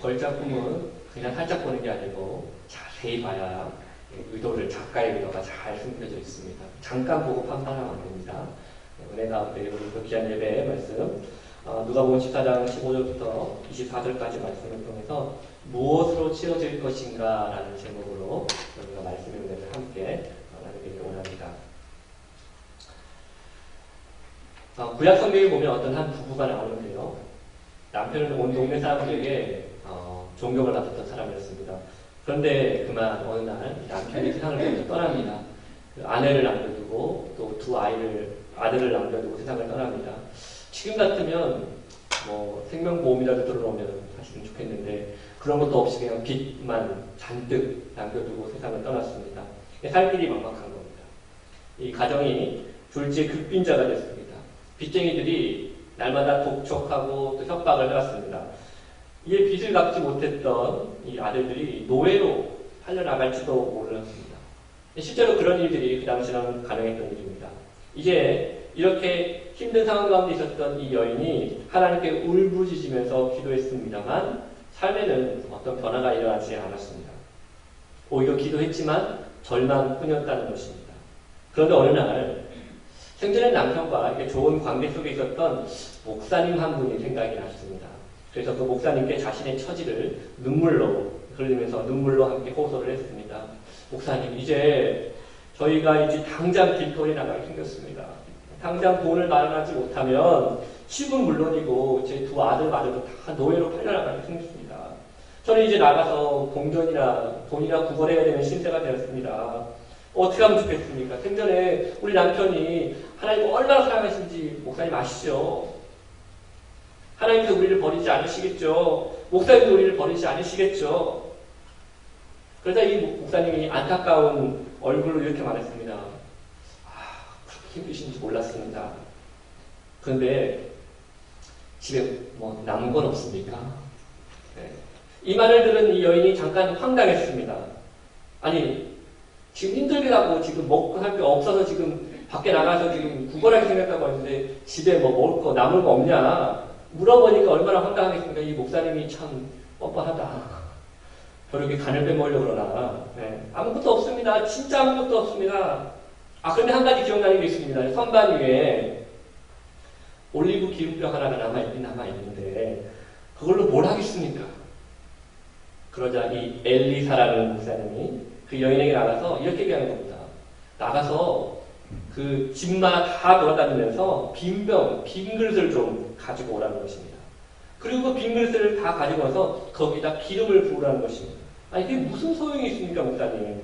걸작품은 그냥 살짝 보는 게 아니고 자세히 봐야 작가의 의도가 잘 숨겨져 있습니다. 잠깐 보고 판단하면 안 됩니다. 은혜가 우리 귀한 예배의 말씀, 누가복음 14장 15절부터 24절까지 말씀을 통해서 무엇으로 채워질 것인가 라는 제목으로 우리가 말씀의 은혜를 함께 나누기를 원합니다. 구약 성경에 보면 어떤 한 부부가 나오는데요. 남편은 온 동네 사람들에게 존경을 받았던 사람이었습니다. 그런데 그만 어느 날 남편이 세상을 먼저 떠납니다. 그 아내를 남겨두고 또 두 아들을 남겨두고 세상을 떠납니다. 지금 같으면 생명보험이라도 들어오면 사실은 좋겠는데 그런 것도 없이 그냥 빚만 잔뜩 남겨두고 세상을 떠났습니다. 살 길이 막막한 겁니다. 이 가정이 둘째 극빈자가 됐습니다. 빚쟁이들이 날마다 독촉하고 또 협박을 해왔습니다. 이에 빚을 갚지 못했던 이 아들들이 노예로 팔려나갈지도 몰랐습니다. 실제로 그런 일들이 그 당시에는 가능했던 일입니다. 이제 이렇게 힘든 상황 가운데 있었던 이 여인이 하나님께 울부짖으면서 기도했습니다만 삶에는 어떤 변화가 일어나지 않았습니다. 오히려 기도했지만 절망뿐이었다는 것입니다. 그런데 어느 날 생전에 남편과 이렇게 좋은 관계 속에 있었던 목사님 한 분이 생각이 났습니다. 그래서 그 목사님께 자신의 처지를 눈물로 흘리면서 눈물로 함께 호소를 했습니다. 목사님, 이제 저희가 이제 당장 길거리에 나가게 생겼습니다. 당장 돈을 마련하지 못하면 집은 물론이고 제 두 아들마저도 다 노예로 팔려나가게 생겼습니다. 저는 이제 나가서 돈이나 구걸해야 되는 신세가 되었습니다. 어떻게 하면 좋겠습니까? 생전에 우리 남편이 하나님을 얼마나 사랑하시는지 목사님 아시죠? 하나님께서 우리를 버리지 않으시겠죠? 목사님도 우리를 버리지 않으시겠죠? 그러자 이 목사님이 안타까운 얼굴로 이렇게 말했습니다. 그렇게 힘드신지 몰랐습니다. 그런데 집에 남은 건 없습니까? 네. 이 말을 들은 이 여인이 잠깐 황당했습니다. 아니, 지금 힘들게 하고 지금 먹고 살 게 없어서 지금 밖에 나가서 지금 구걸하게 생겼다고 하는데 집에 먹을 거 남을 거 없냐? 물어보니까 얼마나 황당하겠습니까? 이 목사님이 참 뻔뻔하다. 벼룩이 간을 빼먹으려고 그러나. 네. 아무것도 없습니다. 진짜 아무것도 없습니다. 그런데 한 가지 기억나는 게 있습니다. 선반 위에 올리브 기름병 하나가 남아있는데 그걸로 뭘 하겠습니까? 그러자 이 엘리사라는 목사님이 그 여인에게 나가서 이렇게 얘기하는 겁니다. 나가서 그 집마다 다 돌아다니면서 빈 그릇을 좀 가지고 오라는 것입니다. 그리고 그 빈 그릇을 다 가지고 와서 거기다 기름을 부으라는 것입니다. 이게 무슨 소용이 있습니까, 목사님?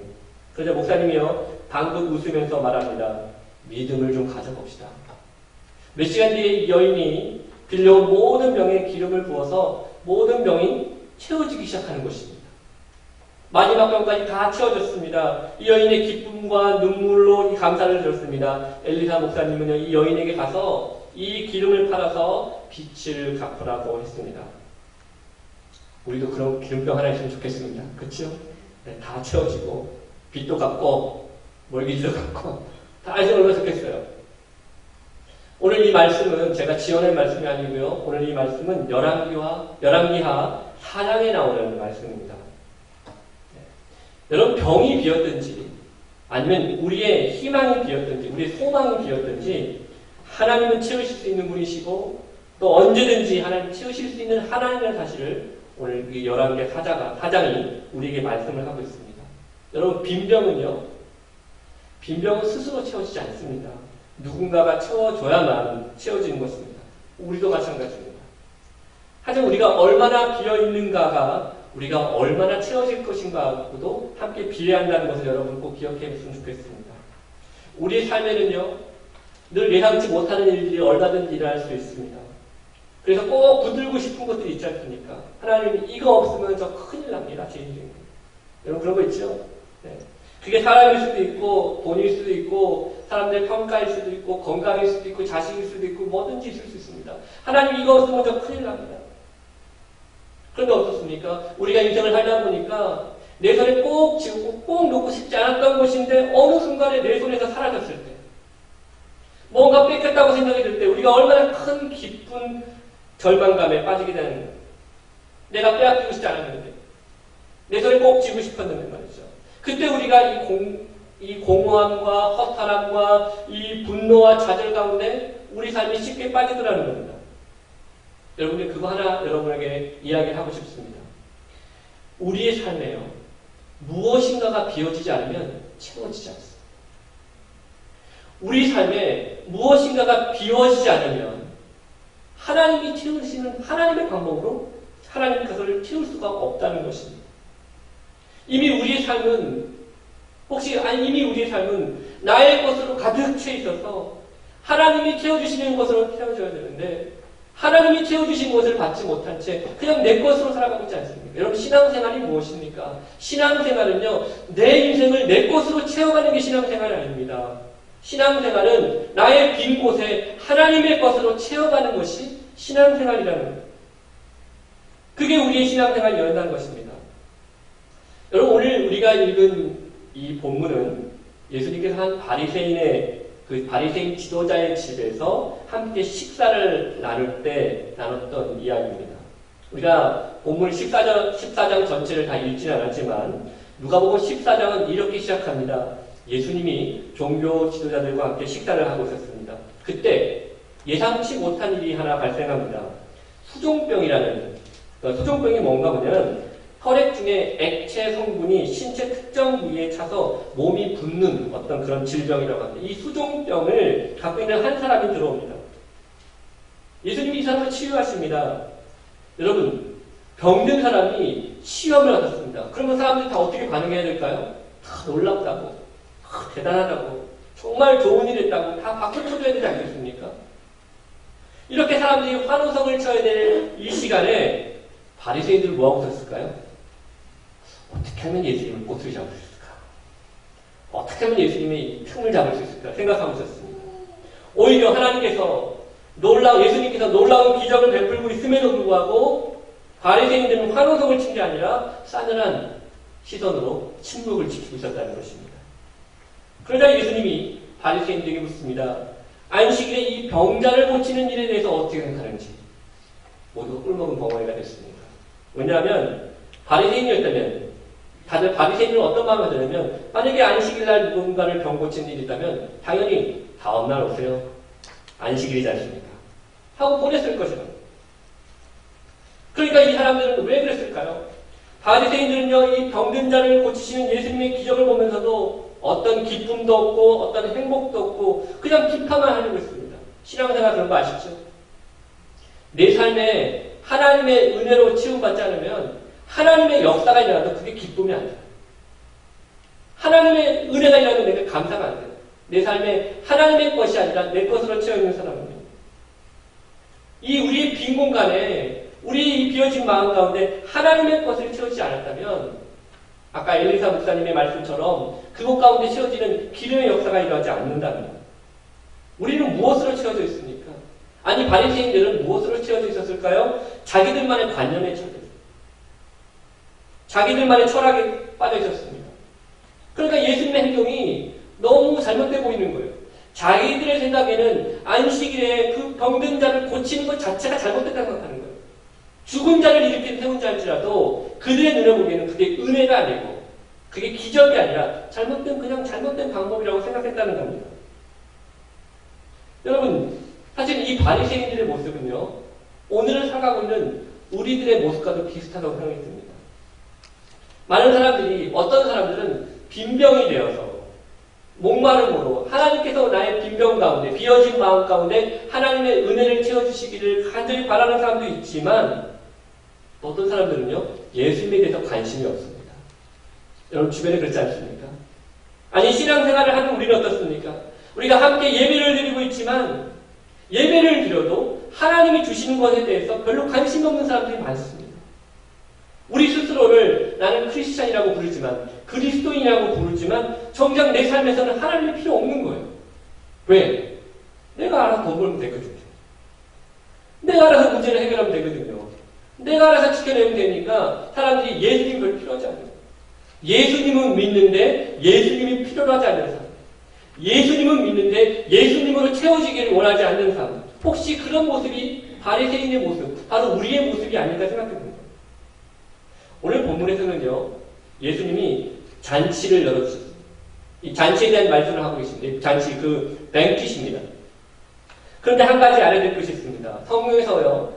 그러자 목사님이요, 방긋 웃으면서 말합니다. 믿음을 좀 가져봅시다. 몇 시간 뒤에 이 여인이 빌려온 모든 병에 기름을 부어서 모든 병이 채워지기 시작하는 것입니다. 마지막 병까지 다 채워졌습니다. 이 여인의 기쁨과 눈물로 이 감사를 드렸습니다. 엘리사 목사님은요, 이 여인에게 가서 이 기름을 팔아서 빚을 갚으라고 했습니다. 우리도 그런 기름병 하나 있으면 좋겠습니다. 그렇죠? 네, 다 채워지고 빚도 갚고 mortgage도 갚고 다 이제 얼마나 좋겠어요. 오늘 이 말씀은 제가 지어낸 말씀이 아니고요. 오늘 이 말씀은 열왕기하 4장에 나오는 말씀입니다. 네. 여러분, 병이 비었든지 아니면 우리의 희망이 비었든지 우리의 소망이 비었든지 하나님은 채우실 수 있는 분이시고 또 언제든지 하나님 채우실 수 있는 하나님의 사실을 오늘 이 열왕기하 4장이 우리에게 말씀을 하고 있습니다. 여러분, 빈병은 스스로 채워지지 않습니다. 누군가가 채워줘야만 채워지는 것입니다. 우리도 마찬가지입니다. 하지만 우리가 얼마나 비어있는가가 우리가 얼마나 채워질 것인가하고도 함께 비례한다는 것을 여러분 꼭 기억해줬으면 좋겠습니다. 우리의 삶에는요, 늘 예상치 못하는 일들이 얼마든지 일어날 수 있습니다. 그래서 꼭 붙들고 싶은 것들이 있지 않습니까? 하나님이 이거 없으면 저 큰일 납니다. 제 인생에. 여러분 그런 거 있죠? 네. 그게 사람일 수도 있고 돈일 수도 있고 사람들의 평가일 수도 있고 건강일 수도 있고 자식일 수도 있고 뭐든지 있을 수 있습니다. 하나님 이거 없으면 저 큰일 납니다. 그런데 어떻습니까? 우리가 인생을 살다 보니까 내 손에 꼭 쥐고 꼭 놓고 싶지 않았던 것인데 어느 순간에 내 손에서 사라졌을 때 뭔가 뺏겼다고 생각이 들 때 우리가 얼마나 큰 기쁜 절망감에 빠지게 되는 내가 빼앗기고 싶지 않았는데 내 손에 꼭 쥐고 싶었는데 말이죠. 그때 우리가 이 공허함과 허탈함과 이 분노와 좌절 가운데 우리 삶이 쉽게 빠지더라는 겁니다. 여러분들 그거 하나 여러분에게 이야기를 하고 싶습니다. 우리의 삶에요. 무엇인가가 비워지지 않으면 채워지지 않습니다. 우리 삶에 무엇인가가 비워지지 않으면 하나님이 채우시는 하나님의 방법으로 하나님 그것을 채울 수가 없다는 것입니다. 이미 우리의 삶은 나의 것으로 가득 채 있어서 하나님이 채워주시는 것으로 채워져야 되는데 하나님이 채워주신 것을 받지 못한 채 그냥 내 것으로 살아가고 있지 않습니까? 여러분 신앙생활이 무엇입니까? 신앙생활은요 내 인생을 내 것으로 채워가는 게 신앙생활이 아닙니다. 신앙생활은 나의 빈 곳에 하나님의 것으로 채워가는 것이 신앙생활이라는 거예요. 그게 우리의 신앙생활이 연다는 것입니다. 여러분 오늘 우리가 읽은 이 본문은 예수님께서 한 바리새인 지도자의 집에서 함께 식사를 나눌 때 나눴던 이야기입니다. 우리가 본문 14장 전체를 다 읽지는 않았지만 누가복음 14장은 이렇게 시작합니다. 예수님이 종교 지도자들과 함께 식사를 하고 있었습니다. 그때 예상치 못한 일이 하나 발생합니다. 수종병이 뭔가 보면 혈액 중에 액체 성분이 신체 특정 부위에 차서 몸이 붓는 어떤 그런 질병이라고 합니다. 이 수종병을 갖고 있는 한 사람이 들어옵니다. 예수님이 이 사람을 치유하십니다. 여러분, 병든 사람이 시험을 받았습니다. 그러면 사람들이 다 어떻게 반응해야 될까요? 다 놀랍다고, 대단하다고, 정말 좋은 일 했다고 다 박수 쳐줘야 되지 않겠습니까? 이렇게 사람들이 환호성을 쳐야 될 이 시간에 바리새인들은 뭐하고 있었을까요? 어떻게 하면 예수님을 꼬투리 잡을 수 있을까? 어떻게 하면 예수님의 틈을 잡을 수 있을까? 생각하고 있었습니다. 오히려 예수님께서 놀라운 기적을 베풀고 있음에도 불구하고 바리새인들은 환호성을 친 게 아니라 싸늘한 시선으로 침묵을 지키고 있었다는 것입니다. 그러자 예수님이 바리새인들에게 묻습니다. 안식일에 이 병자를 고치는 일에 대해서 어떻게 생각하는지. 모두가 꿀먹은 벙어리가 됐습니다. 왜냐하면 바리새인이었다면 다들 바리새인은 어떤 마음을 가졌냐면 만약에 안식일날 누군가를 병 고치는 일이 있다면 당연히 다음날 오세요. 안식일이지 않습니까? 하고 보냈을 것이다. 그러니까 이 사람들은 왜 그랬을까요? 바리새인들은요 이 병든 자를 고치시는 예수님의 기적을 보면서도 어떤 기쁨도 없고 어떤 행복도 없고 그냥 비판만 하려고 했습니다. 신앙생활 그런 거 아시죠? 내 삶에 하나님의 은혜로 치유받지 않으면 하나님의 역사가 일어나도 그게 기쁨이 아니에요. 하나님의 은혜가 일어나면 내가 감사가 안 돼요. 내 삶에 하나님의 것이 아니라 내 것으로 채워있는 사람은요. 이 우리의 빈 공간에 우리의 이 비어진 마음 가운데 하나님의 것을 채우지 않았다면 아까 엘리사 목사님의 말씀처럼 그곳 가운데 채워지는 기름의 역사가 일어나지 않는답니다. 우리는 무엇으로 채워져 있습니까? 아니 바리새인들은 무엇으로 채워져 있었을까요? 자기들만의 관념에 채워져 있습니다. 자기들만의 철학에 빠져 있었습니다. 그러니까 예수님의 행동이 너무 잘못돼 보이는 거예요. 자기들의 생각에는 안식일에 그 병든 자를 고치는 것 자체가 잘못됐다고 생각하는 거예요. 죽은 자를 일으킨 세운 자일지라도 그들의 눈에 보기에는 그게 은혜가 아니고 그게 기적이 아니라 잘못된 방법이라고 생각했다는 겁니다. 여러분, 사실 이 바리새인들의 모습은요, 오늘을 살아가고 있는 우리들의 모습과도 비슷하다고 생각이 듭니다. 많은 사람들이, 어떤 사람들은 빈병이 되어서 목마름으로 하나님께서 나의 빈병 가운데, 비어진 마음 가운데 하나님의 은혜를 채워주시기를 간절히 바라는 사람도 있지만 어떤 사람들은요, 예수님에 대해서 관심이 없습니다. 여러분 주변에 그렇지 않습니까? 아니 신앙생활을 하는 우리는 어떻습니까? 우리가 함께 예배를 드리고 있지만 예배를 드려도 하나님이 주시는 것에 대해서 별로 관심이 없는 사람들이 많습니다. 우리 스스로를 나는 크리스찬이라고 부르지만 그리스도인이라고 부르지만 정작 내 삶에서는 하나님이 필요 없는 거예요. 왜? 내가 알아서 돈 벌면 되거든요. 내가 알아서 문제를 해결하면 되거든요. 내가 알아서 지켜내면 되니까 사람들이 예수님 별 필요하지 않아요. 예수님은 믿는데 예수님이 필요로 하지 않는 사람. 예수님은 믿는데 예수님으로 채워지기를 원하지 않는 사람. 혹시 그런 모습이 바리새인의 모습, 바로 우리의 모습이 아닐까 생각해 봅니다. 오늘 본문에서는요, 예수님이 잔치를 열어주셨습니다. 이 잔치에 대한 말씀을 하고 계십니다. 잔치, 그 뱅킷입니다. 그런데 한 가지 알아야 될 것이 있습니다. 성경에서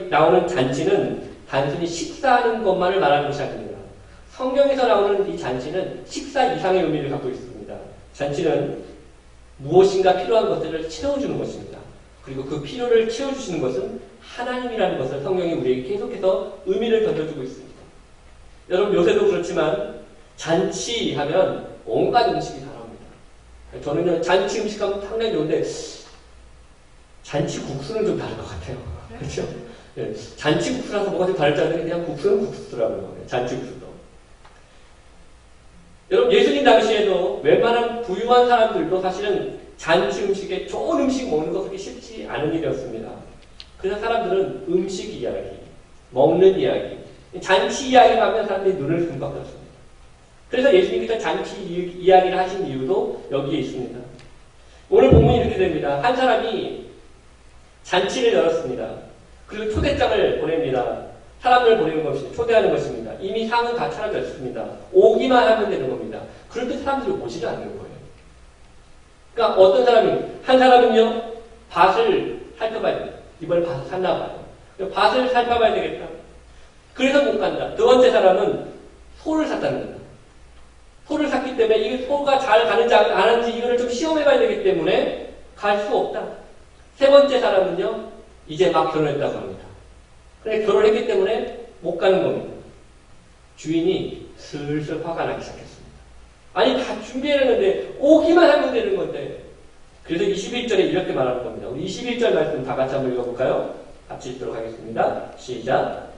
나오는 잔치는 단순히 식사하는 것만을 말하는 것이 아닙니다. 성경에서 나오는 이 잔치는 식사 이상의 의미를 갖고 있습니다. 잔치는 무엇인가 필요한 것들을 채워주는 것입니다. 그리고 그 필요를 채워주시는 것은 하나님이라는 것을 성경이 우리에게 계속해서 의미를 던져주고 있습니다. 여러분, 요새도 그렇지만 잔치하면 온갖 음식이 다 나옵니다. 저는요, 잔치 음식하면 상당히 좋은데 잔치 국수는 좀 다른 것 같아요. 그렇죠? 네, 잔치 국수라서 뭐가 좀 다를 줄 알았는데 그냥 국수는 국수더라고요. 잔치 국수도. 여러분, 예수님 당시에도 웬만한 부유한 사람들도 사실은 잔치 음식에 좋은 음식 먹는 거 그렇게 쉽지 않은 일이었습니다. 그래서 사람들은 음식 이야기, 먹는 이야기, 잔치 이야기를 하면 사람들이 눈을 금방 떴습니다. 그래서 예수님께서 잔치 이야기를 하신 이유도 여기에 있습니다. 오늘 본문이 이렇게 됩니다. 한 사람이 잔치를 열었습니다. 그리고 초대장을 보냅니다. 사람을 보내는 것입니다. 초대하는 것입니다. 이미 상은 다 차려졌습니다. 오기만 하면 되는 겁니다. 그런데 사람들이 오지를 않는 거예요. 그러니까 어떤 사람이, 한 사람은요, 밭을 살펴봐야 돼요. 이번에 밭을 샀나 봐요. 밭을 살펴봐야 되겠다. 그래서 못 간다. 두 번째 사람은 소를 샀다는 겁니다. 소를 샀기 때문에 이게 소가 잘 가는지 안 가는지 이거를 좀 시험해봐야 되기 때문에 갈 수 없다. 세 번째 사람은요, 이제 막 결혼했다고 합니다. 그래, 결혼했기 때문에 못 가는 겁니다. 주인이 슬슬 화가 나기 시작했습니다. 아니, 다 준비해놨는데 오기만 하면 되는 건데. 그래서 21절에 이렇게 말하는 겁니다. 우리 21절 말씀 다 같이 한번 읽어볼까요? 같이 읽도록 하겠습니다. 시작.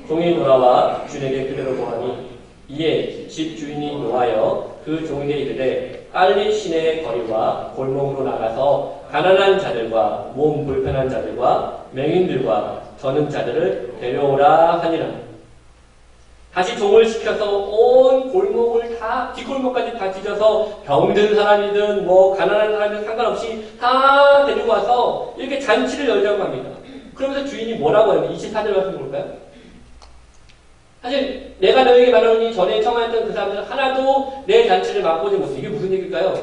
종이 돌아와 주인에게 그대로 보하니 이에 집 주인이 노하여 그 종에게 이르되 빨리 시내의 거리와 골목으로 나가서 가난한 자들과 몸 불편한 자들과 맹인들과 저는 자들을 데려오라 하니라. 다시 종을 시켜서 온 골목을 다, 뒷골목까지 다 뒤져서 병든 사람이든 뭐 가난한 사람이든 상관없이 다 데리고 와서 이렇게 잔치를 열자고 합니다. 그러면서 주인이 뭐라고 하냐면 24절 말씀 볼까요? 사실 내가 너에게 말하노니 전에 청하였던 그 사람들은 하나도 내 잔치를 맛보지 못해. 이게 무슨 얘기일까요?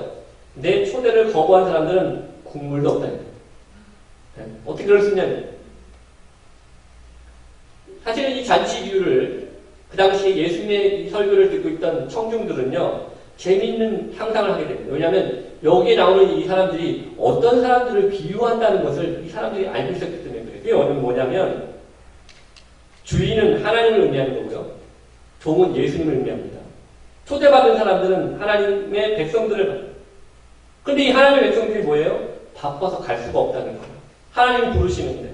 내 초대를 거부한 사람들은 국물도 없다. 네? 어떻게 그럴 수 있냐면 사실은 이 잔치 비유를 그 당시에 예수님의 이 설교를 듣고 있던 청중들은요, 재미있는 상상을 하게 됩니다. 왜냐하면 여기에 나오는 이 사람들이 어떤 사람들을 비유한다는 것을 이 사람들이 알고 있었기 때문에 그래요. 그게 뭐냐면 주인은 하나님을 의미하는 거고요. 종은 예수님을 의미합니다. 초대받은 사람들은 하나님의 백성들을 받아요. 그런데 이 하나님의 백성들이 뭐예요? 바빠서 갈 수가 없다는 거예요. 하나님 부르시는데.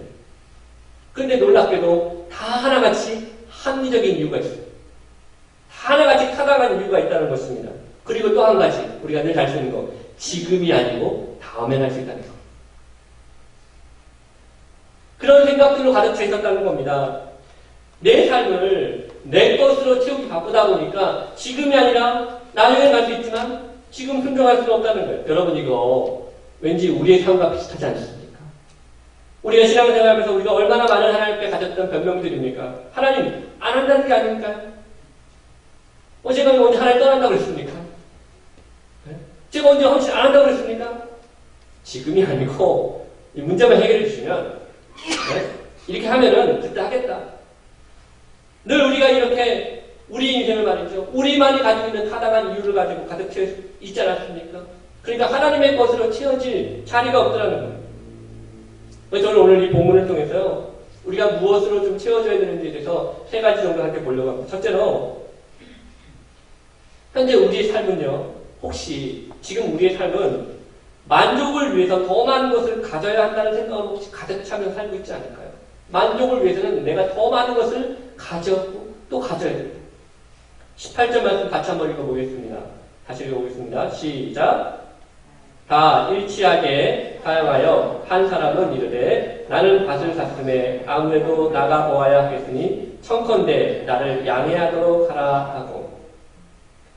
그런데 놀랍게도 다 하나같이 합리적인 이유가 있어요. 다 하나같이 타당한 이유가 있다는 것입니다. 그리고 또 한 가지 우리가 늘 할 수 있는 거, 지금이 아니고 다음에 할 수 있다는 거. 그런 생각들로 가득 차 있었다는 겁니다. 내 삶을 내 것으로 채우기 바쁘다 보니까 지금이 아니라 나중에 갈 수 있지만 지금 순종할 수는 없다는 거예요. 여러분, 이거 왠지 우리의 삶과 비슷하지 않습니까? 우리가 신앙생활하면서 우리가 얼마나 많은 하나님께 가졌던 변명들입니까? 하나님 안 한다는 게 아닙니까? 제가 언제 하나님 떠난다고 그랬습니까? 네? 제가 언제 헌신 안 한다고 그랬습니까? 지금이 아니고 이 문제만 해결해 주시면 네? 이렇게 하면은 그때 하겠다. 늘 우리가 이렇게 우리 인생을 말이죠. 우리만이 가지고 있는 타당한 이유를 가지고 가득 채워 있지 않았습니까? 그러니까 하나님의 것으로 채워질 자리가 없더라는 거예요. 그래서 저는 오늘 이 본문을 통해서 우리가 무엇으로 좀 채워줘야 되는지에 대해서 세 가지 정도 함께 보려고 합니다. 첫째로, 현재 우리의 삶은요, 혹시 지금 우리의 삶은 만족을 위해서 더 많은 것을 가져야 한다는 생각을 혹시 가득 차면 살고 있지 않을까요? 만족을 위해서는 내가 더 많은 것을 가졌고 또 가져야 됩니다. 18절 말씀 같이 한번 읽어보겠습니다. 다시 읽어보겠습니다. 시작. 다 일치하게 사용하여 한 사람은 이르되 나는 밭을 샀음에 아무래도 나가 보아야 하겠으니 청컨대 나를 양해하도록 하라 하고.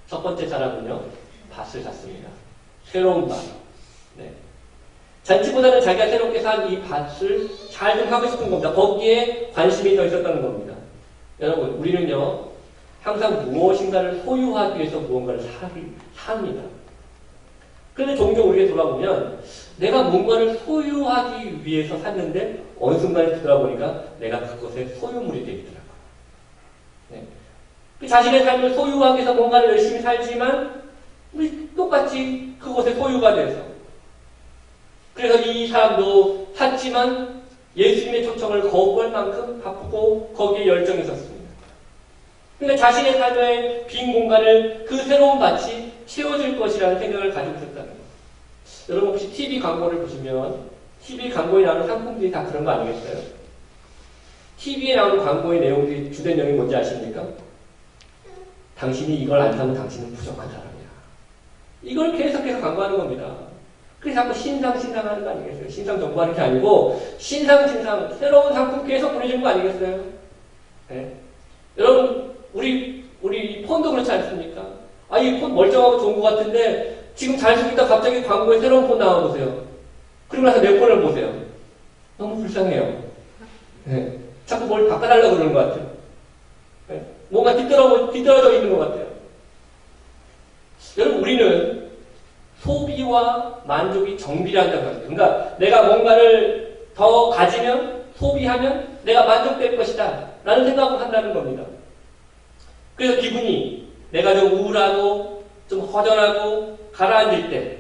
첫 번째 사람은요, 밭을 샀습니다. 새로운 밭. 네. 잔치보다는 자기가 새롭게 산 이 밭을 잘 좀 하고 싶은 겁니다. 거기에 관심이 더 있었다는 겁니다. 여러분, 우리는요, 항상 무엇인가를 소유하기 위해서 무언가를 삽니다. 그런데 종종 우리가 돌아보면 내가 뭔가를 소유하기 위해서 샀는데 어느 순간에 돌아보니까 내가 그것의 소유물이 되어 있더라고요. 네. 자신의 삶을 소유하기 위해서 뭔가를 열심히 살지만 우리 똑같이 그것의 소유가 돼서 그래서 이 사람도 샀지만 예수님의 초청을 거부할 만큼 바쁘고 거기에 열정이 있었습니다. 그러니까 자신의 삶의 빈 공간을 그 새로운 밭이 채워줄 것이라는 생각을 가지고 있었다는 거예요. 여러분 혹시 TV 광고를 보시면 TV 광고에 나오는 상품들이 다 그런 거 아니겠어요? TV에 나오는 광고의 내용들이 주된 내용이 뭔지 아십니까? 당신이 이걸 안 사면 당신은 부족한 사람이야. 이걸 계속해서 광고하는 겁니다. 그래서 자꾸 신상 하는 거 아니겠어요? 신상 정보하는 게 아니고 신상 새로운 상품 계속 보내주는 거 아니겠어요? 네? 여러분 우리 폰도 그렇지 않습니까? 아, 이 폰 멀쩡하고 좋은 것 같은데 지금 잘 쓰고 있다 갑자기 광고에 새로운 폰 나와보세요. 그리고 나서 몇 번을 보세요. 너무 불쌍해요. 네. 자꾸 뭘 바꿔달라고 그러는 것 같아요. 네. 뭔가 뒤떨어져 있는 것 같아요. 여러분 우리는 소비와 만족이 정비례한다고 합니다. 그러니까 내가 뭔가를 더 가지면 소비하면 내가 만족될 것이다 라는 생각을 한다는 겁니다. 그래서 기분이 내가 좀 우울하고 좀 허전하고 가라앉을 때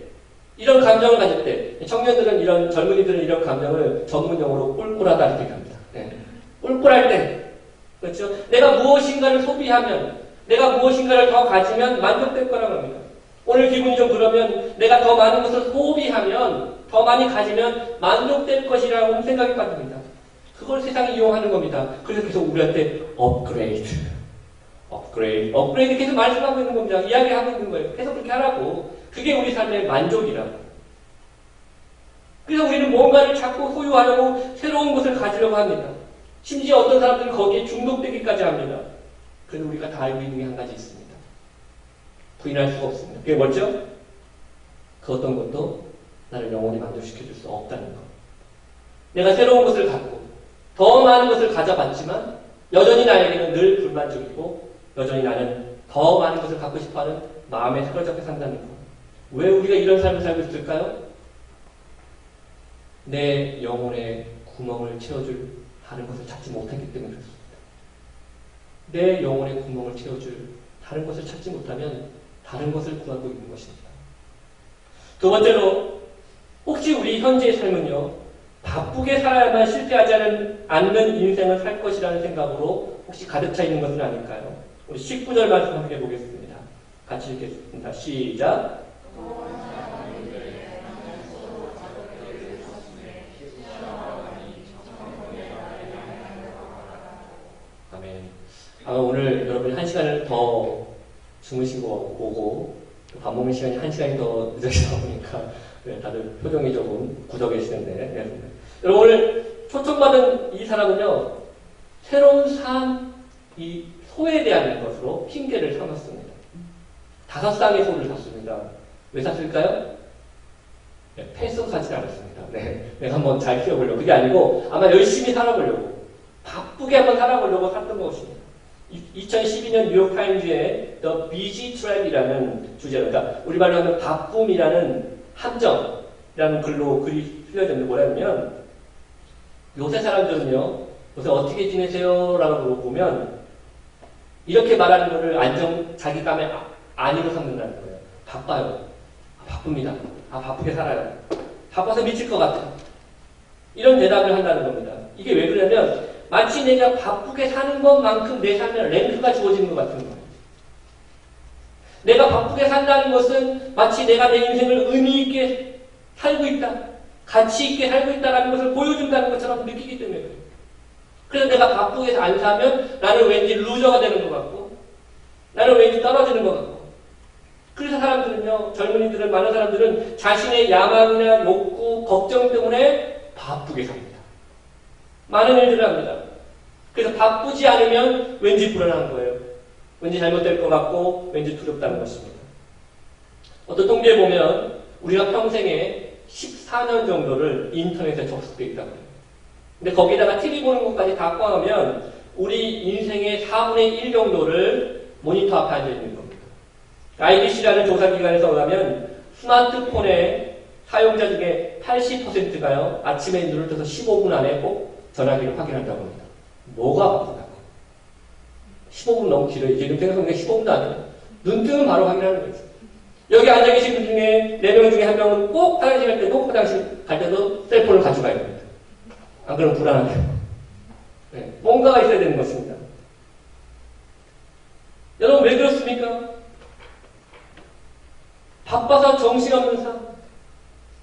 이런 감정을 가질 때 청년들은 젊은이들은 이런 감정을 전문용어로 꿀꿀하다 이렇게 합니다. 네. 꿀꿀할 때 그렇죠? 내가 무엇인가를 소비하면 내가 무엇인가를 더 가지면 만족될 거라고 합니다. 오늘 기분이 좀 그러면 내가 더 많은 것을 소비하면 더 많이 가지면 만족될 것이라고 생각이 빠집니다. 그걸 세상이 이용하는 겁니다. 그래서 계속 우리한테 업그레이드 계속 말씀하고 있는 겁니다. 이야기하고 있는 거예요. 계속 그렇게 하라고. 그게 우리 삶의 만족이라고. 그래서 우리는 뭔가를 자꾸 소유하려고 새로운 것을 가지려고 합니다. 심지어 어떤 사람들은 거기에 중독되기까지 합니다. 그래서 우리가 다 알고 있는 게 한 가지 있습니다. 부인할 수가 없습니다. 그게 뭐죠? 그 어떤 것도 나를 영원히 만족시켜줄 수 없다는 것. 내가 새로운 것을 갖고 더 많은 것을 가져봤지만 여전히 나에게는 늘 불만족이고 여전히 나는 더 많은 것을 갖고 싶어하는 마음에 사로잡혀 산다는 것. 왜 우리가 이런 삶을 살고 있을까요? 내 영혼의 구멍을 채워줄 다른 것을 찾지 못했기 때문에 그렇습니다. 내 영혼의 구멍을 채워줄 다른 것을 찾지 못하면 다른 것을 구하고 있는 것입니다. 두 번째로 혹시 우리 현재의 삶은요 바쁘게 살아야만 실패하지 않는 인생을 살 것이라는 생각으로 혹시 가득 차 있는 것은 아닐까요? 우리 19절 말씀 함께 보겠습니다. 같이 읽겠습니다. 시작. 아멘. 오늘 여러분이 한 시간을 더 주무시고 오고 밥 먹는 시간이 한 시간이 더 늦어지다 보니까 네, 다들 표정이 조금 굳어 계시는데 네. 여러분 오늘 초청받은 이 사람은요 새로운 삶, 이 소에 대한 것으로 핑계를 삼았습니다. 5쌍의 소를 샀습니다. 왜 샀을까요? 네, 패스 사지 않았습니다. 네, 내가 한번 잘 키워보려고. 그게 아니고 아마 열심히 살아보려고 바쁘게 한번 살아보려고 샀던 것입니다. 2012년 뉴욕타임즈의 The Busy Trap이라는 주제로, 그러니까 우리말로 하면 바쁨이라는 함정이라는 글이 실려졌는데 뭐냐면 요새 사람들은요 요새 어떻게 지내세요? 라고 물어보면 이렇게 말하는 거를 자기 감에 아니로 삼는다는 거예요. 바빠요. 바쁩니다. 바쁘게 살아요. 바빠서 미칠 것 같아요. 이런 대답을 한다는 겁니다. 이게 왜 그러냐면 마치 내가 바쁘게 사는 것만큼 내 삶에 랭크가 주어지는 것 같은 거예요. 내가 바쁘게 산다는 것은 마치 내가 내 인생을 의미 있게 살고 있다, 가치 있게 살고 있다는 것을 보여준다는 것처럼 느끼기 때문에 그래요. 그래서 내가 바쁘게 안 사면 나는 왠지 루저가 되는 것 같고 나는 왠지 떨어지는 것 같고 그래서 사람들은요, 젊은이들은, 많은 사람들은 자신의 야망이나 욕구, 걱정 때문에 바쁘게 삽니다. 많은 일들을 합니다. 그래서 바쁘지 않으면 왠지 불안한 거예요. 왠지 잘못될 것 같고 왠지 두렵다는 것입니다. 어떤 통계에 보면 우리가 평생에 14년 정도를 인터넷에 접속되어 있다고 해요. 근데 거기다가 TV 보는 것까지 다 포함하면 우리 인생의 4분의 1 정도를 모니터 앞에 앉아 있는 겁니다. IDC라는 조사기관에서 의하면 스마트폰의 사용자 중에 80%가요, 아침에 눈을 떠서 15분 안에 꼭 전화기를 확인한다고 합니다. 뭐가 바쁘다고? 15분 너무 길어요. 지금 생각하면 15분도 아니에요. 눈 뜨면 바로 확인하는 거죠. 여기 앉아 계신 분 중에 4명 중에 1명은 꼭 화장실 갈 때도 화장실 갈 때도 셀폰을 가져가야 됩니다. 안 그러면 불안하네요. 네, 뭔가가 있어야 되는 것입니다. 여러분 왜 그렇습니까? 바빠서 정신없는 삶,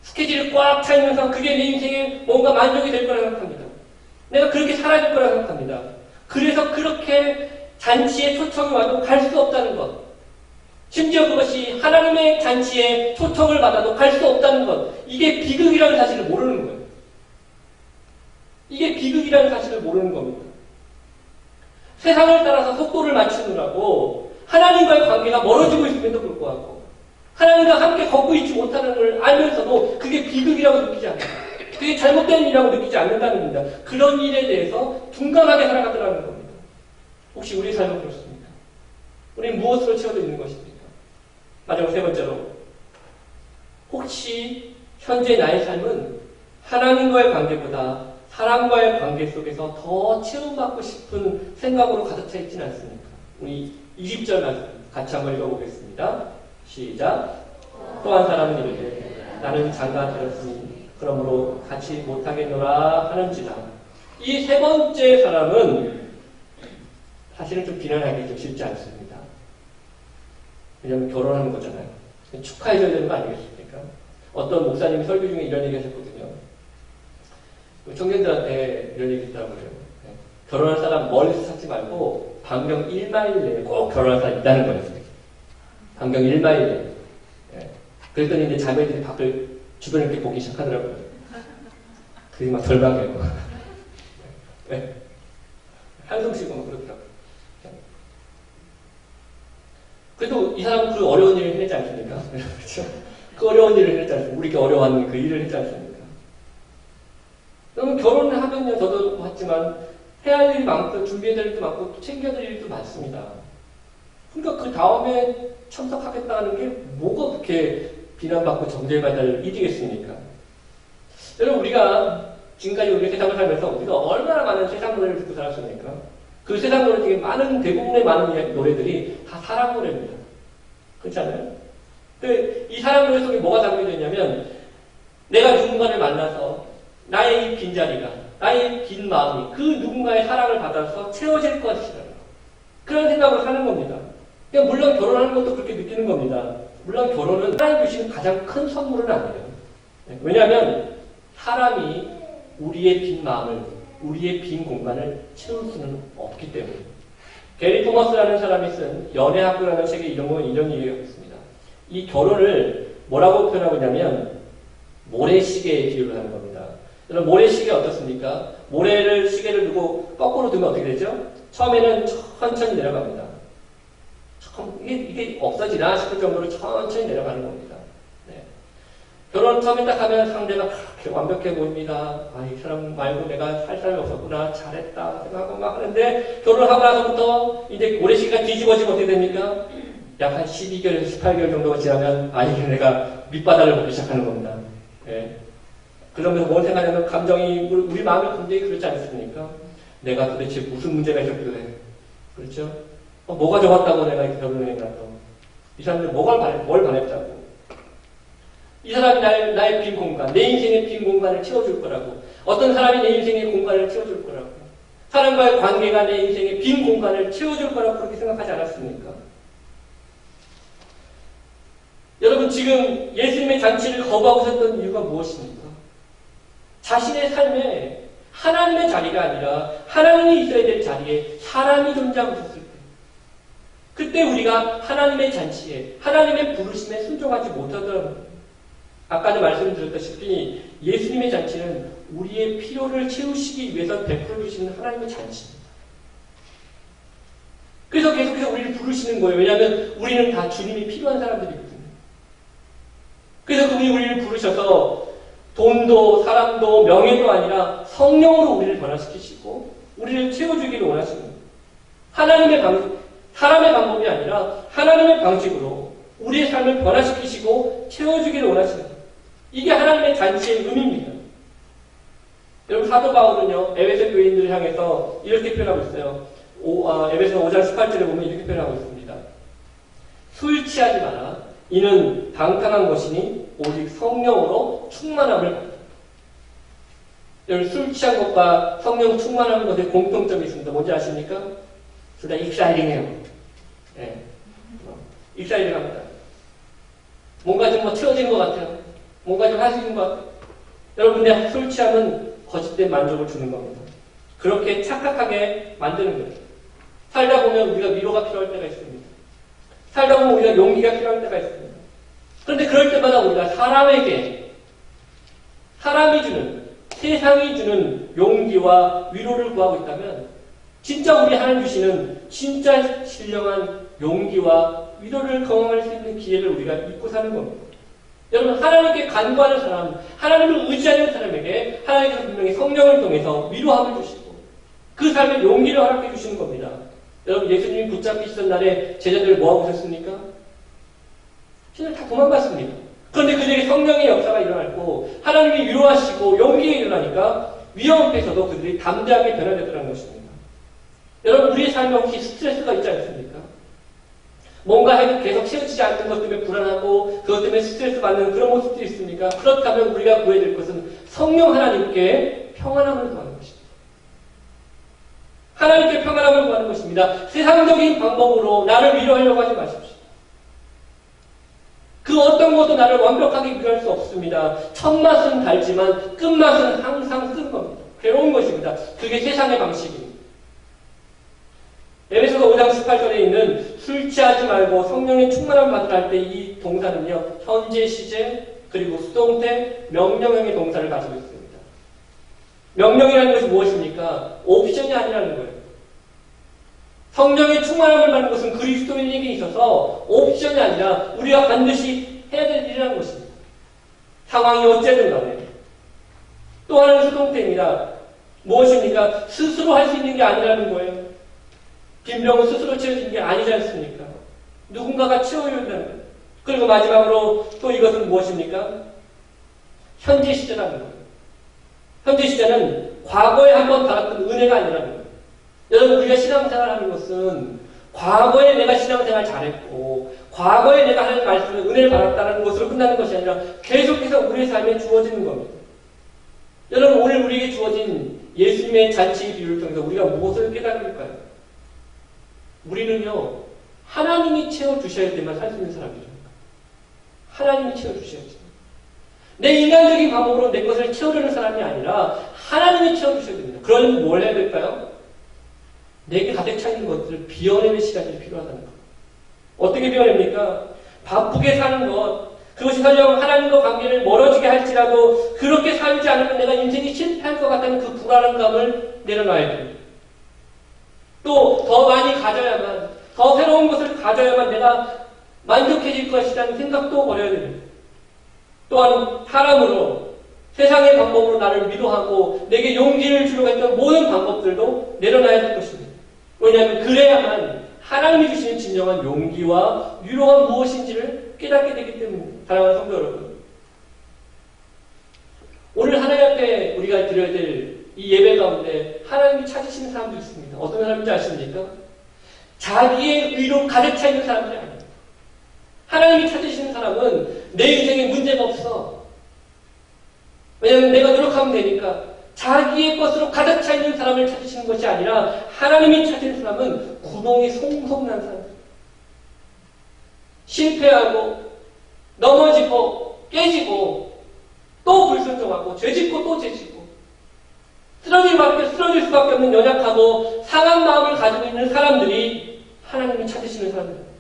스케줄이 꽉 차 있는 삶, 그게 내 인생에 뭔가 만족이 될 거라 생각합니다. 내가 그렇게 살아야 될 거라 생각합니다. 그래서 그렇게 잔치에 초청이 와도 갈 수 없다는 것. 심지어 그것이 하나님의 잔치에 초청을 받아도 갈 수 없다는 것. 이게 비극이라는 사실을 모르는 거예요. 이게 비극이라는 사실을 모르는 겁니다. 세상을 따라서 속도를 맞추느라고 하나님과의 관계가 멀어지고 있음에도 불구하고 하나님과 함께 걷고 있지 못하는 걸 알면서도 그게 비극이라고 느끼지 않는다. 그게 잘못된 일이라고 느끼지 않는다는 겁니다. 그런 일에 대해서 둔감하게 살아가더라는 겁니다. 혹시 우리 삶은 그렇습니까? 우리는 무엇으로 채워져 있는 것입니까? 마지막 세 번째로, 혹시 현재 나의 삶은 하나님과의 관계보다 사람과의 관계 속에서 더 채움받고 싶은 생각으로 가득 차 있지는 않습니까? 우리 20절 말씀 같이 한번 읽어보겠습니다. 시작. 또 한 사람은 이르되 나는 장가 들었으니 그러므로 같이 못하겠노라 하는지라. 이 세 번째 사람은 사실은 좀 비난하기 좀 쉽지 않습니다. 왜냐하면 결혼하는 거잖아요. 축하해줘야 되는 거 아니겠습니까? 어떤 목사님이 설교 중에 이런 얘기 하셨거든요. 청년들한테 이런 얘기 했다고 그래요. 결혼할 사람 멀리서 찾지 말고 반경 1마일 내에 꼭 결혼할 사람 있다는 거예요. 반경 1마일 내에. 그랬더니 이제 자매들이 밖을 주변에 이렇게 보기 시작하더라고요. 그게 막 절망해요. 네. 한숨 쉬고 막 그러더라고요. 그래도 이 사람은 그 어려운 일을 해냈지 않습니까? 그렇죠? 그 어려운 일을 해냈지 않습니까? 우리 이렇게 어려워하는 그 일을 했지 않습니까? 그러면 결혼을 하면요, 저도 봤지만 해야 할 일이 많고 준비해야 될 일도 많고 챙겨야 될 일도 많습니다. 그러니까 그 다음에 참석하겠다는 게 뭐가 그렇게 비난받고 정죄받아야 할 일이겠습니까? 여러분, 우리가 지금까지 우리 세상을 살면서 우리가 얼마나 많은 세상 노래를 듣고 살았습니까? 그 세상 노래 중에 대부분의 많은 노래들이 다 사랑 노래입니다. 그렇지 않아요? 근데 이 사랑 노래 속에 뭐가 담겨져 있냐면, 내가 누군가를 만나서 나의 이 빈자리가, 나의 빈 마음이 그 누군가의 사랑을 받아서 채워질 것이라는 그런 생각을 하는 겁니다. 그러니까 물론 결혼하는 것도 그렇게 느끼는 겁니다. 물론 결혼은 하나님 주시는 가장 큰 선물은 아니에요. 왜냐하면 사람이 우리의 빈 마음을, 우리의 빈 공간을 채울 수는 없기 때문에. 게리 토머스라는 사람이 쓴 연애학교라는 책에 이런 얘기가 있습니다. 이 결혼을 뭐라고 표현하고 있냐면 모래시계에 비유를 하는 겁니다. 여러분, 모래시계 어떻습니까? 모래를 시계를 두고 거꾸로 두면 어떻게 되죠? 처음에는 천천히 내려갑니다. 이게 없어지나 싶을 정도로 천천히 내려가는 겁니다. 네. 결혼 처음에 딱 하면 상대가 그렇게 완벽해 보입니다. 이 사람 말고 내가 살 사람이 없었구나, 잘했다 생각하고 막 하는데, 결혼하고 나서부터 이제 모래시계가 뒤집어지면 어떻게 됩니까? 약 한 12개월에서 18개월 정도가 지나면 이제 내가 밑바닥을 보기 시작하는 겁니다. 네. 그러면서 뭘 생각하냐면 감정이, 우리 마음의 감정이 그렇지 않습니까? 내가 도대체 무슨 문제가 있었길래, 그렇죠? 뭐가 좋았다고 내가 이렇게 결혼을 해놨다고. 이 사람들 뭘 바랬다고. 이 사람이 나의 빈 공간, 내 인생의 빈 공간을 채워줄 거라고. 어떤 사람이 내 인생의 공간을 채워줄 거라고. 사람과의 관계가 내 인생의 빈 공간을 채워줄 거라고 그렇게 생각하지 않았습니까? 여러분, 지금 예수님의 잔치를 거부하고 있었던 이유가 무엇입니까? 자신의 삶에 하나님의 자리가 아니라 하나님이 있어야 될 자리에 사람이 존재하고 있었을 때, 그때 우리가 하나님의 잔치에, 하나님의 부르심에 순종하지 못하더라고요. 아까도 말씀드렸다시피 예수님의 잔치는 우리의 필요를 채우시기 위해서 베풀어 주시는 하나님의 잔치입니다. 그래서 계속해서 우리를 부르시는 거예요. 왜냐하면 우리는 다 주님이 필요한 사람들이거든요. 그래서 그분이 우리를 부르셔서 돈도 사람도 명예도 아니라 성령으로 우리를 변화시키시고 우리를 채워주기를 원하십니다. 사람의 방법이 아니라 하나님의 방식으로 우리의 삶을 변화시키시고 채워주기를 원하십니다. 이게 하나님의 잔치의 의미입니다. 여러분, 사도 바울은요, 에베소 교인들을 향해서 이렇게 표현하고 있어요. 에베소 5장 18절에 보면 이렇게 표현하고 있습니다. 술 취하지 마라. 이는 방탕한 것이니 오직 성령으로 충만함을 받다. 여러분, 술 취한 것과 성령 충만한 것에 공통점이 있습니다. 뭔지 아십니까? 둘 다 익사이딩해요. 예. 익사이딩합니다. 뭔가 좀 채워진 것 같아요. 뭔가 좀 할 수 있는 것 같아요. 여러분, 근데 술 취함은 거짓된 만족을 주는 겁니다. 그렇게 착각하게 만드는 거예요. 살다 보면 우리가 위로가 필요할 때가 있습니다. 살다 보면 우리가 용기가 필요할 때가 있습니다. 그런데 그럴 때마다 우리가 사람이 주는, 세상이 주는 용기와 위로를 구하고 있다면 진짜 우리 하나님 주시는 진짜 신령한 용기와 위로를 경험할 수 있는 기회를 우리가 잊고 사는 겁니다. 여러분, 하나님께 간구하는 사람, 하나님을 의지하는 사람에게 하나님께서 분명히 성령을 통해서 위로함을 주시고 그 삶에 용기를 허락해 주시는 겁니다. 여러분, 예수님이 붙잡히시던 날에 제자들 뭐하고 있었습니까? 신을 다 도망갔습니다. 그런데 그들에게 성령의 역사가 일어났고 하나님이 위로하시고 용기가 일어나니까 위험 앞에서도 그들이 담대하게 변화되더라는 것입니다. 여러분, 우리의 삶에 혹시 스트레스가 있지 않습니까? 뭔가 해도 계속 채워지지 않는 것 때문에 불안하고 그것 때문에 스트레스 받는 그런 모습들이 있습니까? 그렇다면 우리가 구해야 될 것은 성령 하나님께 평안함을 구하는 것입니다. 하나님께 평안함을 구하는 것입니다. 세상적인 방법으로 나를 위로하려고 하지 마십시오. 그 어떤 것도 나를 완벽하게 위로할 수 없습니다. 첫맛은 달지만 끝맛은 항상 쓴 겁니다. 괴로운 것입니다. 그게 세상의 방식입니다. 에베소서 5장 18절에 있는 술 취하지 말고 성령의 충만함을 받으라 할 때 이 동사는요, 현재 시제 그리고 수동태 명령형의 동사를 가지고 있습니다. 명령이라는 것이 무엇입니까? 옵션이 아니라는 거예요. 성령의 충만함을 받는 것은 그리스도인에게 있어서 옵션이 아니라 우리가 반드시 해야 될 일이라는 것입니다. 상황이 어쨌든 간에. 또 하나는 수동태입니다. 무엇입니까? 스스로 할 수 있는 게 아니라는 거예요. 빈병은 스스로 채워지는 게 아니지 않습니까? 누군가가 채워야 된다는 거예요. 그리고 마지막으로 또 이것은 무엇입니까? 현재 시제라는 거예요. 현재 시제는 과거에 한번 받았던 은혜가 아니라는 거예요. 여러분, 우리가 신앙생활하는 것은 과거에 내가 신앙생활 잘했고 과거에 내가 하나님 말씀을 은혜를 받았다는 것으로 끝나는 것이 아니라 계속해서 우리의 삶에 주어지는 겁니다. 여러분, 오늘 우리에게 주어진 예수님의 잔치의 비유를 통해서 우리가 무엇을 깨달을까요? 우리는요, 하나님이 채워주셔야 때만 살 수 있는 사람이죠. 하나님이 채워주셔야죠. 내 인간적인 방법으로 내 것을 채우려는 사람이 아니라 하나님이 채워주셔야 됩니다. 그러려면 뭘 해야 될까요? 내게 가득 차 있는 것들을 비워내는 시간이 필요하다는 것. 어떻게 비워냅니까? 바쁘게 사는 것, 그것이 설령 하나님과 관계를 멀어지게 할지라도 그렇게 살지 않으면 내가 인생이 실패할 것 같다는 그 불안감을 내려놔야 됩니다. 또 더 많이 가져야만, 더 새로운 것을 가져야만 내가 만족해질 것이라는 생각도 버려야 됩니다. 또한 사람으로, 세상의 방법으로 나를 위로하고 내게 용기를 주려고 했던 모든 방법들도 내려놔야 될 것입니다. 왜냐하면 그래야만 하나님이 주시는 진정한 용기와 위로가 무엇인지를 깨닫게 되기 때문입니다. 사랑하는 성도 여러분, 오늘 하나님 앞에 우리가 드려야 될 이 예배 가운데 하나님이 찾으시는 사람도 있습니다. 어떤 사람인지 아십니까? 자기의 의로 가득 차 있는 사람들이 아닙니다. 하나님이 찾으시는 사람은 내 인생에 문제가 없어. 왜냐하면 내가 노력하면 되니까. 자기의 것으로 가득 차 있는 사람을 찾으시는 것이 아니라 하나님이 찾으시는 사람은 구멍이 송송 난 사람. 실패하고 넘어지고 깨지고 또 불순종하고 죄짓고 또 죄짓고 쓰러질 수밖에 없는 연약하고 상한 마음을 가지고 있는 사람들이 하나님이 찾으시는 사람들입니다.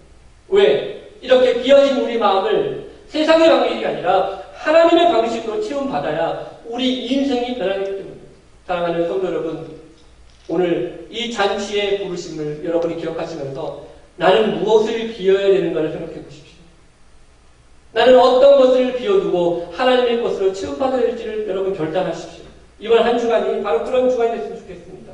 왜? 이렇게 비어진 우리 마음을 세상의 방식이 아니라 하나님의 방식으로 채움받아야 우리 인생이 변하기 때문입니다. 사랑하는 성도 여러분, 오늘 이 잔치의 부르심을 여러분이 기억하시면서 나는 무엇을 비워야 되는가를 생각해 보십시오. 나는 어떤 것을 비워두고 하나님의 것으로 채움받아야 될지를 여러분 결단하십시오. 이번 한 주간이 바로 그런 주간이 됐으면 좋겠습니다.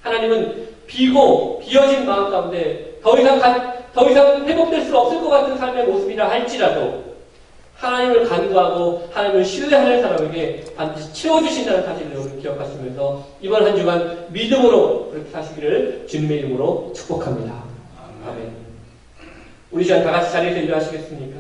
하나님은 비고 비어진 마음 가운데 더 이상 회복될 수 없을 것 같은 삶의 모습이라 할지라도 하나님을 간구하고 하나님을 신뢰하는 사람에게 반드시 채워주신다는 사실을 여러분 기억하시면서 이번 한 주간 믿음으로 그렇게 사시기를 주님의 이름으로 축복합니다. 아멘. 우리 시간 다 같이 자리에서 일어나시겠습니까?